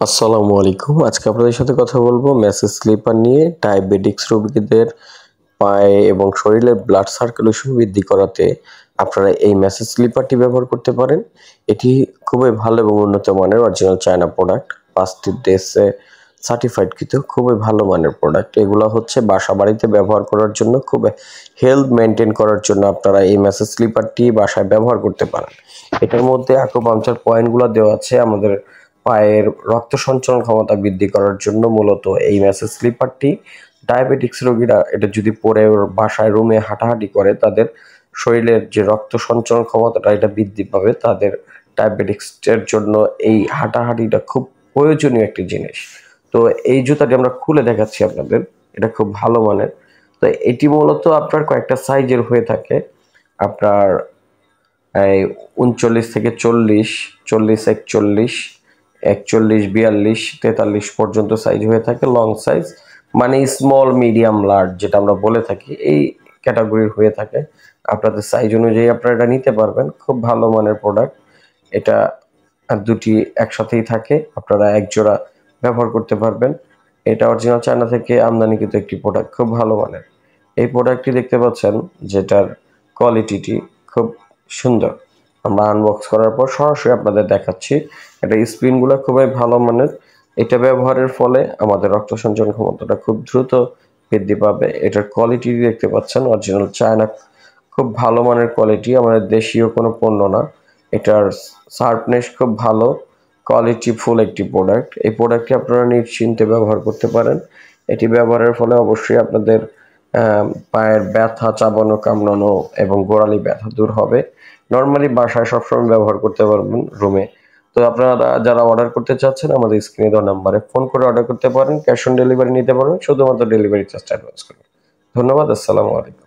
আসসালামু আলাইকুম। আজকে আপনাদের সাথে কথা বলবো মেসেজ স্লিপার নিয়ে। ডায়াবেটিকস রোগীদের পায়ে এবং শরীরের ব্লাড সার্কুলেশন বৃদ্ধি করাতে আপনারা এই মেসেজ স্লিপারটি ব্যবহার করতে পারেন। এটি খুবই ভালো এবং উন্নত মানের অরিজিনাল চায়না প্রোডাক্ট। 5টি দেশে সার্টিফাইড কৃত খুবই ভালো মানের প্রোডাক্ট। এগুলা হচ্ছে বাসা-বাড়িতে ব্যবহার করার জন্য, খুব হেলথ মেইনটেইন করার জন্য আপনারা এই মেসেজ স্লিপারটি বাসায় ব্যবহার করতে পারেন। এটার মধ্যে আকুপাংচার পয়েন্টগুলো দেওয়া আছে আমাদের পায়ের রক্ত সঞ্চালন ক্ষমতা বৃদ্ধি করার জন্য। মূলত এই মেসেজ স্লিপারটি ডায়াবেটিক্স রোগীরা এটা যদি পরে বাসায় রুমে হাঁটাহাঁটি করে, তাদের শরীরের যে রক্ত সঞ্চালন ক্ষমতাটা এটা বৃদ্ধি পাবে। তাদের ডায়াবেটিক্সের জন্য এই হাঁটাহাঁটিটা খুব প্রয়োজনীয় একটি জিনিস। তো এই জুতাটি আমরা খুলে দেখাচ্ছি আপনাদের, এটা খুব ভালো মানের। তো এটি মূলত আপনার কয়েকটা সাইজের হয়ে থাকে। আপনার এই 39 থেকে 40, 40, 41, 41, 42, 43 পর্যন্ত সাইজ হয়ে থাকে। লং সাইজ মানে স্মল, মিডিয়াম, লার্জ যেটা আমরা বলে থাকি, এই ক্যাটাগরির হয়ে থাকে। আপনাদের সাইজ অনুযায়ী আপনারা এটা নিতে পারবেন। খুব ভালো মানের প্রোডাক্ট। এটা দুটি একসাথেই থাকে, আপনারা এক জোড়া ব্যবহার করতে পারবেন। এটা অরিজিনাল চায়না থেকে আমদানিকৃত একটি প্রোডাক্ট, খুব ভালো মানের। এই প্রোডাক্টটি দেখতে পাচ্ছেন, যেটার কোয়ালিটিটি খুব সুন্দর। আমরা আনবক্স করার পর সরাসরি আপনাদের দেখাচ্ছি। এটা স্প্রিনগুলো খুবই ভালো মানের। এটা ব্যবহারের ফলে আমাদের রক্ত সঞ্চালন ক্ষমতাটা খুব দ্রুত বৃদ্ধি পাবে। এটার কোয়ালিটি দেখতে পাচ্ছেন, অরিজিনাল চায়না, খুব ভালো মানের কোয়ালিটি, আমাদের দেশীয় কোনো পণ্য না। এটার শার্পনেস খুব ভালো, কোয়ালিটি ফুল একটি প্রোডাক্ট। এই প্রোডাক্টটি আপনারা নিশ্চিন্তে ব্যবহার করতে পারেন। এটি ব্যবহারের ফলে অবশ্যই আপনাদের পায়ের ব্যথা, চাবানো, কামড়ানো এবং গোড়ালি ব্যথা দূর হবে। নর্মালি বাসায় সবসময় ব্যবহার করতে পারবেন রুমে। তো আপনারা যারা অর্ডার করতে চাচ্ছেন, আমাদের স্ক্রিনে দেওয়া নাম্বারে ফোন করে অর্ডার করতে পারেন। ক্যাশ অন ডেলিভারি নিতে পারবেন, শুধুমাত্র ডেলিভারি চার্জটা অ্যাডভান্স করবেন। ধন্যবাদ। আসসালামু আলাইকুম।